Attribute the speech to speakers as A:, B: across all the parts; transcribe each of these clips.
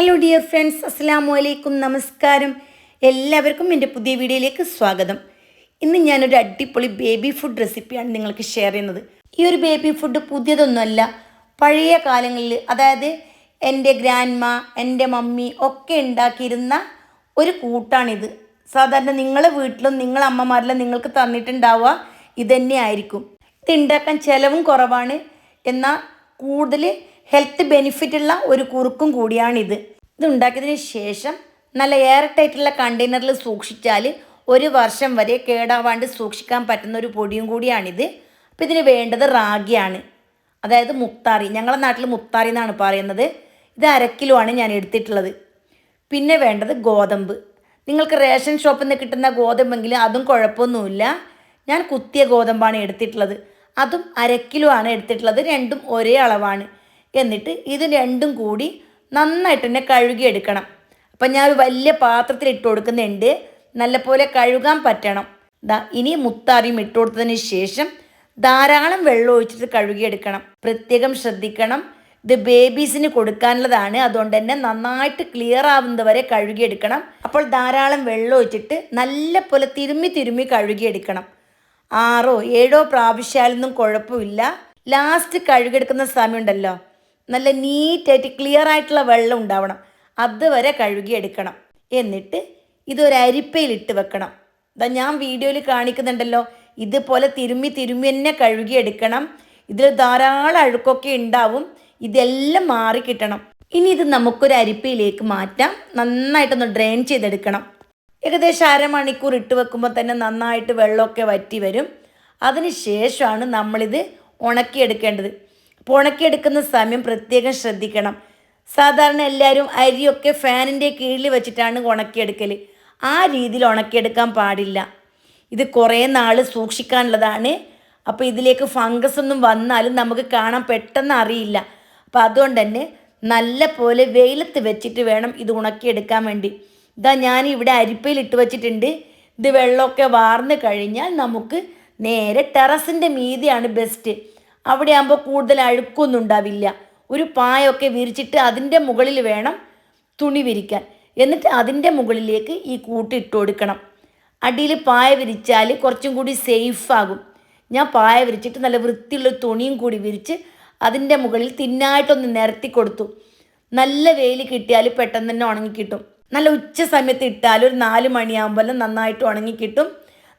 A: Hello dear friends, അസ്സലാമു അലൈക്കും, നമസ്കാരം. എല്ലാവർക്കും എൻ്റെ പുതിയ വീഡിയോയിലേക്ക് സ്വാഗതം. ഇന്ന് ഞാനൊരു അടിപൊളി ബേബി ഫുഡ് റെസിപ്പിയാണ് നിങ്ങൾക്ക് ഷെയർ ചെയ്യുന്നത്. ഈ ഒരു ബേബി ഫുഡ് പുതിയതൊന്നുമല്ല. പഴയ കാലങ്ങളിൽ, അതായത് എൻ്റെ ഗ്രാൻഡ്മ, എൻ്റെ മമ്മി ഒക്കെ ഉണ്ടാക്കിയിരുന്ന ഒരു കൂട്ടാണിത്. സാധാരണ നിങ്ങളെ വീട്ടിലും നിങ്ങളെ അമ്മമാരിലും നിങ്ങൾക്ക് തന്നിട്ടുണ്ടാവുക ഇതന്നെ ആയിരിക്കും. ഇത് ഉണ്ടാക്കാൻ ചിലവും കുറവാണ്, എന്നാൽ കൂടുതൽ ഹെൽത്ത് ബെനിഫിറ്റുള്ള ഒരു കുറുക്കും കൂടിയാണിത്. ഇത് ഉണ്ടാക്കിയതിന് ശേഷം നല്ല എയർ ടൈറ്റുള്ള കണ്ടെയ്നറിൽ സൂക്ഷിച്ചാൽ ഒരു വർഷം വരെ കേടാവാണ്ട് സൂക്ഷിക്കാൻ പറ്റുന്ന ഒരു പൊടിയും കൂടിയാണിത്. അപ്പോൾ ഇതിന് വേണ്ടത് റാഗിയാണ്, അതായത് മുത്താറി. ഞങ്ങളുടെ നാട്ടിൽ മുത്താറി എന്നാണ് പറയുന്നത്. ഇത് 1/2 കിലോ ആണ് ഞാൻ എടുത്തിട്ടുള്ളത്. പിന്നെ വേണ്ടത് ഗോതമ്പ്. നിങ്ങൾക്ക് റേഷൻ ഷോപ്പിൽ നിന്ന് കിട്ടുന്ന ഗോതമ്പെങ്കിൽ അതും കുഴപ്പമൊന്നുമില്ല. ഞാൻ കുത്തിയ ഗോതമ്പാണ് എടുത്തിട്ടുള്ളത്. അതും 1/2 കിലോ ആണ് എടുത്തിട്ടുള്ളത്. രണ്ടും ഒരേ അളവാണ്. എന്നിട്ട് ഇത് രണ്ടും കൂടി നന്നായിട്ട് തന്നെ കഴുകിയെടുക്കണം. അപ്പം ഞാൻ ഒരു വലിയ പാത്രത്തിൽ ഇട്ട് കൊടുക്കുന്നുണ്ട്. നല്ലപോലെ കഴുകാൻ പറ്റണം. ഇനി മുത്താറിയും ഇട്ട് കൊടുത്തതിന് ശേഷം ധാരാളം വെള്ളം ഒഴിച്ചിട്ട് കഴുകിയെടുക്കണം. പ്രത്യേകം ശ്രദ്ധിക്കണം, ഇത് ബേബീസിന് കൊടുക്കാനുള്ളതാണ്. അതുകൊണ്ട് തന്നെ നന്നായിട്ട് ക്ലിയർ ആവുന്നത് വരെ കഴുകിയെടുക്കണം. അപ്പോൾ ധാരാളം വെള്ളം ഒഴിച്ചിട്ട് നല്ലപോലെ തിരുമ്മി കഴുകിയെടുക്കണം. 6 or 7 പ്രാവശ്യമൊന്നും കുഴപ്പമില്ല. ലാസ്റ്റ് കഴുകിയെടുക്കുന്ന സമയമുണ്ടല്ലോ, നല്ല നീറ്റായിട്ട് ക്ലിയർ ആയിട്ടുള്ള വെള്ളം ഉണ്ടാവണം. അതുവരെ കഴുകിയെടുക്കണം. എന്നിട്ട് ഇതൊരു അരിപ്പയിലിട്ട് വെക്കണം. ഞാൻ വീഡിയോയിൽ കാണിക്കുന്നുണ്ടല്ലോ, ഇതുപോലെ തിരുമ്മി തന്നെ കഴുകിയെടുക്കണം. ഇതിൽ ധാരാളം അഴുക്കൊക്കെ ഉണ്ടാവും. ഇതെല്ലാം മാറിക്കിട്ടണം. ഇനി ഇത് നമുക്കൊരു അരിപ്പയിലേക്ക് മാറ്റാം. നന്നായിട്ടൊന്ന് ഡ്രെയിൻ ചെയ്തെടുക്കണം. ഏകദേശം 1/2 മണിക്കൂർ ഇട്ട് വെക്കുമ്പോൾ തന്നെ നന്നായിട്ട് വെള്ളമൊക്കെ വറ്റി വരും. അതിന് ശേഷമാണ് നമ്മളിത് ഉണക്കിയെടുക്കേണ്ടത്. അപ്പോൾ ഉണക്കിയെടുക്കുന്ന സമയം പ്രത്യേകം ശ്രദ്ധിക്കണം. സാധാരണ എല്ലാവരും അരിയൊക്കെ ഫാനിൻ്റെ കീഴിൽ വെച്ചിട്ടാണ് ഉണക്കിയെടുക്കൽ. ആ രീതിയിൽ ഉണക്കിയെടുക്കാൻ പാടില്ല. ഇത് കുറേ നാൾ സൂക്ഷിക്കാനുള്ളതാണ്. അപ്പോൾ ഇതിലേക്ക് ഫംഗസ് ഒന്നും വന്നാലും നമുക്ക് കാണാൻ പെട്ടെന്ന് അറിയില്ല. അപ്പോൾ അതുകൊണ്ട് തന്നെ നല്ല പോലെ വെയിലത്ത് വെച്ചിട്ട് വേണം ഇത് ഉണക്കിയെടുക്കാൻ വേണ്ടി. ഞാനിവിടെ അരിപ്പയിൽ ഇട്ട് വെച്ചിട്ടുണ്ട്. ഇത് വെള്ളമൊക്കെ വാർന്ന് കഴിഞ്ഞാൽ നമുക്ക് നേരെ ടെറസിൻ്റെ മീതെയാണ് ബെസ്റ്റ്. അവിടെ ആകുമ്പോൾ കൂടുതൽ അഴുക്കൊന്നും ഉണ്ടാവില്ല. ഒരു പായൊക്കെ വിരിച്ചിട്ട് അതിൻ്റെ മുകളിൽ വേണം തുണി വിരിക്കാൻ. എന്നിട്ട് അതിൻ്റെ മുകളിലേക്ക് ഈ കൂട്ട് ഇട്ട് കൊടുക്കണം. അടിയിൽ പായ വിരിച്ചാൽ കുറച്ചും കൂടി സേഫാകും. ഞാൻ പായ വിരിച്ചിട്ട് നല്ല വൃത്തിയുള്ള തുണിയും കൂടി വിരിച്ച് അതിൻ്റെ മുകളിൽ തിന്നായിട്ടൊന്ന് നിരത്തി കൊടുത്തു. നല്ല വെയിൽ കിട്ടിയാൽ പെട്ടെന്ന് തന്നെ ഉണങ്ങിക്കിട്ടും. നല്ല ഉച്ച സമയത്ത് ഇട്ടാൽ ഒരു 4 മണിയാകുമ്പോൾ നന്നായിട്ട് ഉണങ്ങിക്കിട്ടും.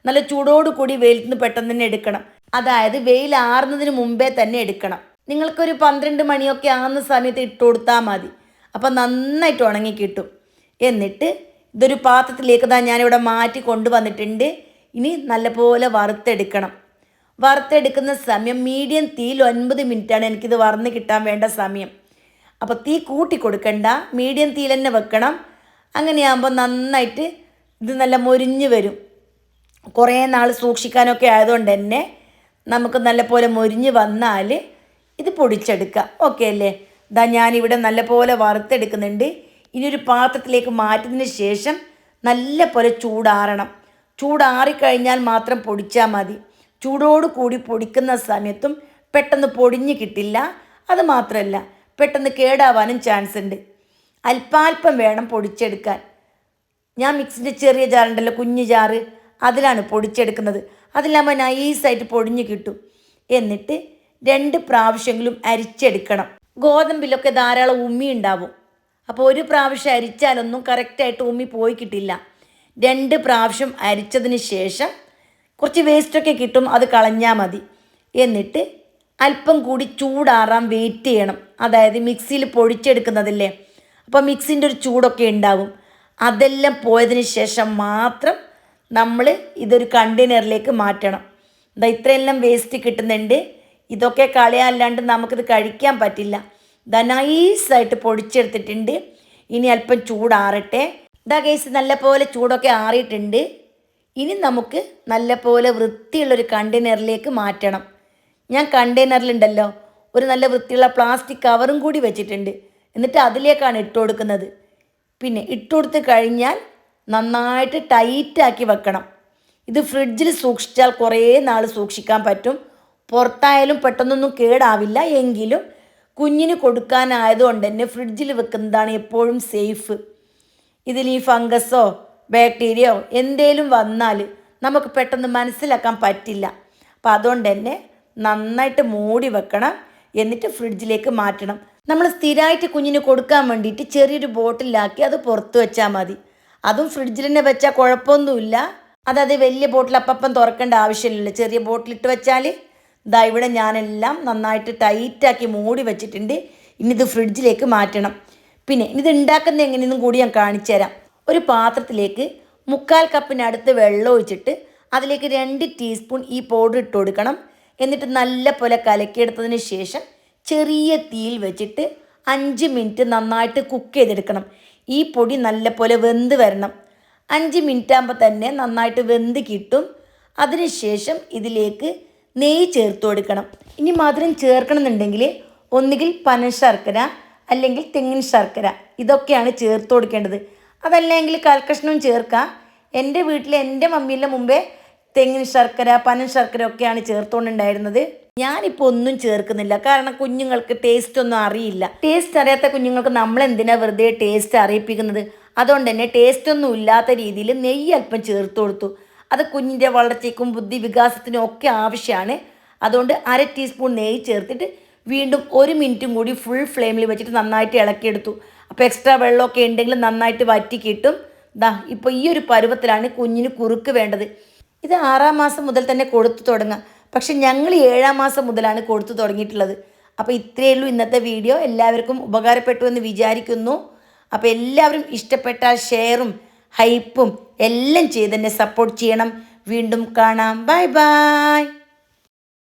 A: നല്ല ചൂടോട് കൂടി വെയിലത്ത് നിന്ന് പെട്ടെന്ന് തന്നെ എടുക്കണം. അതായത് വെയിൽ ആറുന്നതിന് മുമ്പേ തന്നെ എടുക്കണം. നിങ്ങൾക്കൊരു 12 മണിയൊക്കെ ആകുന്ന സമയത്ത് ഇട്ട് കൊടുത്താൽ മതി. അപ്പം നന്നായിട്ട് ഉണങ്ങിക്കിട്ടും. എന്നിട്ട് ഇതൊരു പാത്രത്തിലേക്ക് ഞാനിവിടെ മാറ്റി കൊണ്ടുവന്നിട്ടുണ്ട്. ഇനി നല്ലപോലെ വറുത്തെടുക്കണം. വറുത്തെടുക്കുന്ന സമയം മീഡിയം തീയിൽ 9 മിനിറ്റാണ് എനിക്കിത് വറന്ന് കിട്ടാൻ വേണ്ട സമയം. അപ്പോൾ തീ കൂട്ടി കൊടുക്കണ്ട, മീഡിയം തീയിൽ തന്നെ വെക്കണം. അങ്ങനെയാകുമ്പോൾ നന്നായിട്ട് ഇത് നല്ല മൊരിഞ്ഞ് വരും. കുറേ നാൾ സൂക്ഷിക്കാനൊക്കെ ആയതുകൊണ്ട് തന്നെ നമുക്ക് നല്ലപോലെ മൊരിഞ്ഞ് വന്നാൽ ഇത് പൊടിച്ചെടുക്കാം. ഓക്കെ അല്ലേ? ഞാനിവിടെ നല്ലപോലെ വറുത്തെടുക്കുന്നുണ്ട്. ഇനി ഒരു പാത്രത്തിലേക്ക് മാറ്റിയതിന് ശേഷം നല്ലപോലെ ചൂടാറണം. ചൂടാറിക്കഴിഞ്ഞാൽ മാത്രം പൊടിച്ചാൽ മതി. ചൂടോട് കൂടി പൊടിക്കുന്ന സമയത്തും പെട്ടെന്ന് പൊടിഞ്ഞ് കിട്ടില്ല. അത് മാത്രമല്ല, പെട്ടെന്ന് കേടാവാനും ചാൻസ് ഉണ്ട്. അല്പാൽപ്പം വേണം പൊടിച്ചെടുക്കാൻ. ഞാൻ മിക്സിൻ്റെ ചെറിയ ജാറുണ്ടല്ലോ, കുഞ്ഞു ജാറ്, അതിലാണ് പൊടിച്ചെടുക്കുന്നത്. അതിലാകുമ്പോൾ നൈസായിട്ട് പൊടിഞ്ഞ് കിട്ടും. എന്നിട്ട് 2 പ്രാവശ്യമെങ്കിലും അരിച്ചെടുക്കണം. ഗോതമ്പിലൊക്കെ ധാരാളം ഉമ്മി ഉണ്ടാവും. അപ്പോൾ ഒരു പ്രാവശ്യം അരിച്ചാലൊന്നും കറക്റ്റായിട്ട് ഉമ്മി പോയി കിട്ടില്ല. 2 പ്രാവശ്യം അരിച്ചതിന് ശേഷം കുറച്ച് വേസ്റ്റൊക്കെ കിട്ടും, അത് കളഞ്ഞാൽ മതി. എന്നിട്ട് അല്പം കൂടി ചൂടാറാൻ വെയിറ്റ് ചെയ്യണം. അതായത് മിക്സിയിൽ പൊടിച്ചെടുക്കുന്നതല്ലേ, അപ്പോൾ മിക്സിൻ്റെ ഒരു ചൂടൊക്കെ ഉണ്ടാവും. അതെല്ലാം പോയതിന് ശേഷം മാത്രം നമ്മൾ ഇതൊരു കണ്ടെയ്നറിലേക്ക് മാറ്റണം. ഇത്രയെല്ലാം വേസ്റ്റ് കിട്ടുന്നുണ്ട്. ഇതൊക്കെ കളയാല്ലാണ്ട് നമുക്കിത് കഴിക്കാൻ പറ്റില്ല. നൈസായിട്ട് പൊടിച്ചെടുത്തിട്ടുണ്ട്. ഇനി അല്പം ചൂടാറട്ടെ. ഗൈസ്, നല്ലപോലെ ചൂടൊക്കെ ആറിയിട്ടുണ്ട്. ഇനി നമുക്ക് നല്ലപോലെ വൃത്തിയുള്ളൊരു കണ്ടെയ്നറിലേക്ക് മാറ്റണം. ഞാൻ കണ്ടെയ്നറിലുണ്ടല്ലോ ഒരു നല്ല വൃത്തിയുള്ള പ്ലാസ്റ്റിക് കവറും കൂടി വെച്ചിട്ടുണ്ട്. എന്നിട്ട് അതിലേക്കാണ് ഇട്ട് കൊടുക്കുന്നത്. പിന്നെ ഇട്ട് കൊടുത്ത് കഴിഞ്ഞാൽ നന്നായിട്ട് ടൈറ്റാക്കി വെക്കണം. ഇത് ഫ്രിഡ്ജിൽ സൂക്ഷിച്ചാൽ കുറേ നാൾ സൂക്ഷിക്കാൻ പറ്റും. പുറത്തായാലും പെട്ടെന്നൊന്നും കേടാവില്ല. എങ്കിലും കുഞ്ഞിന് കൊടുക്കാനായതുകൊണ്ട് തന്നെ ഫ്രിഡ്ജിൽ വെക്കുന്നതാണ് എപ്പോഴും സേഫ്. ഇതിൽ ഈ ഫംഗസോ ബാക്ടീരിയയോ എന്തേലും വന്നാൽ നമുക്ക് പെട്ടെന്ന് മനസ്സിലാക്കാൻ പറ്റില്ല. അപ്പം അതുകൊണ്ട് തന്നെ നന്നായിട്ട് മൂടി വെക്കണം, എന്നിട്ട് ഫ്രിഡ്ജിലേക്ക് മാറ്റണം. നമ്മൾ സ്ഥിരമായിട്ട് കുഞ്ഞിന് കൊടുക്കാൻ വേണ്ടിയിട്ട് ചെറിയൊരു ബോട്ടിലാക്കി അത് പുറത്ത് വെച്ചാൽ മതി. അതും ഫ്രിഡ്ജിൽ തന്നെ വെച്ചാൽ കുഴപ്പമൊന്നുമില്ല. അതായത് വലിയ ബോട്ടിൽ അപ്പം തുറക്കേണ്ട ആവശ്യമില്ലല്ലോ. ചെറിയ ബോട്ടിലിട്ട് വെച്ചാൽ ഇതാ ഇവിടെ ഞാനെല്ലാം നന്നായിട്ട് ടൈറ്റാക്കി മൂടി വെച്ചിട്ടുണ്ട്. ഇനി ഇത് ഫ്രിഡ്ജിലേക്ക് മാറ്റണം. പിന്നെ ഇത് ഉണ്ടാക്കുന്നത് എങ്ങനെയെന്നും കൂടി ഞാൻ കാണിച്ചു തരാം. ഒരു പാത്രത്തിലേക്ക് 3/4 കപ്പിനടുത്ത് വെള്ളം ഒഴിച്ചിട്ട് അതിലേക്ക് 2 ടീസ്പൂൺ ഈ പൗഡർ ഇട്ട് കൊടുക്കണം. എന്നിട്ട് നല്ല പോലെ കലക്കിയെടുത്തതിന് ശേഷം ചെറിയ തീയിൽ വെച്ചിട്ട് 5 മിനിറ്റ് നന്നായിട്ട് കുക്ക് ചെയ്തെടുക്കണം. ഈ പൊടി നല്ല പോലെ വെന്ത് വരണം. 5 മിനിറ്റ് ആകുമ്പോൾ തന്നെ നന്നായിട്ട് വെന്ത് കിട്ടും. അതിനുശേഷം ഇതിലേക്ക് നെയ്യ് ചേർത്ത് കൊടുക്കണം. ഇനി മധുരം ചേർക്കണമെന്നുണ്ടെങ്കിൽ ഒന്നുകിൽ പനശർക്കര അല്ലെങ്കിൽ തെങ്ങിൻ ശർക്കര ഇതൊക്കെയാണ് ചേർത്ത് കൊടുക്കേണ്ടത്. അതല്ലെങ്കിൽ കൽക്കഷ്ണവും ചേർക്കാം. എൻ്റെ വീട്ടിൽ എൻ്റെ മമ്മിയുടെ മുമ്പേ തെങ്ങിൻ ശർക്കര പനൻ ശർക്കര ഒക്കെയാണ് ചേർത്തുകൊണ്ടുണ്ടായിരുന്നത്. ഞാനിപ്പോൾ ഒന്നും ചേർക്കുന്നില്ല, കാരണം കുഞ്ഞുങ്ങൾക്ക് ടേസ്റ്റ് ഒന്നും അറിയില്ല. ടേസ്റ്റ് അറിയാത്ത കുഞ്ഞുങ്ങൾക്ക് നമ്മളെന്തിനാ വെറുതെ ടേസ്റ്റ് അറിയിപ്പിക്കുന്നത്? അതുകൊണ്ട് തന്നെ ടേസ്റ്റ് ഒന്നും ഇല്ലാത്ത രീതിയിൽ നെയ്യ് അല്പം ചേർത്ത് കൊടുത്തു. അത് കുഞ്ഞിൻ്റെ വളർച്ചയ്ക്കും ബുദ്ധി വികാസത്തിനും ഒക്കെ ആവശ്യമാണ്. അതുകൊണ്ട് 1/2 ടീസ്പൂൺ നെയ്യ് ചേർത്തിട്ട് വീണ്ടും 1 മിനിറ്റും കൂടി ഫുൾ ഫ്ലെയിമിൽ വെച്ചിട്ട് നന്നായിട്ട് ഇളക്കിയെടുത്തു. അപ്പോൾ എക്സ്ട്രാ വെള്ളമൊക്കെ ഉണ്ടെങ്കിൽ നന്നായിട്ട് വറ്റി കിട്ടും. ഇപ്പോൾ ഈ ഒരു പരുവത്തിലാണ് കുഞ്ഞിന് കുറുക്ക് വേണ്ടത്. ഇത് 6-ാം മാസം മുതൽ തന്നെ കൊടുത്തു തുടങ്ങാം. പക്ഷെ ഞങ്ങൾ 7-ാം മാസം മുതലാണ് കൊടുത്തു തുടങ്ങിയിട്ടുള്ളത്. അപ്പോൾ ഇത്രയേ ഉള്ളൂ ഇന്നത്തെ വീഡിയോ. എല്ലാവർക്കും ഉപകാരപ്പെട്ടു എന്ന് വിചാരിക്കുന്നു. അപ്പോൾ എല്ലാവരും ഇഷ്ടപ്പെട്ടാൽ ഷെയറും ഹൈപ്പും എല്ലാം ചെയ്ത് തന്നെ സപ്പോർട്ട് ചെയ്യണം. വീണ്ടും കാണാം. Bye bye.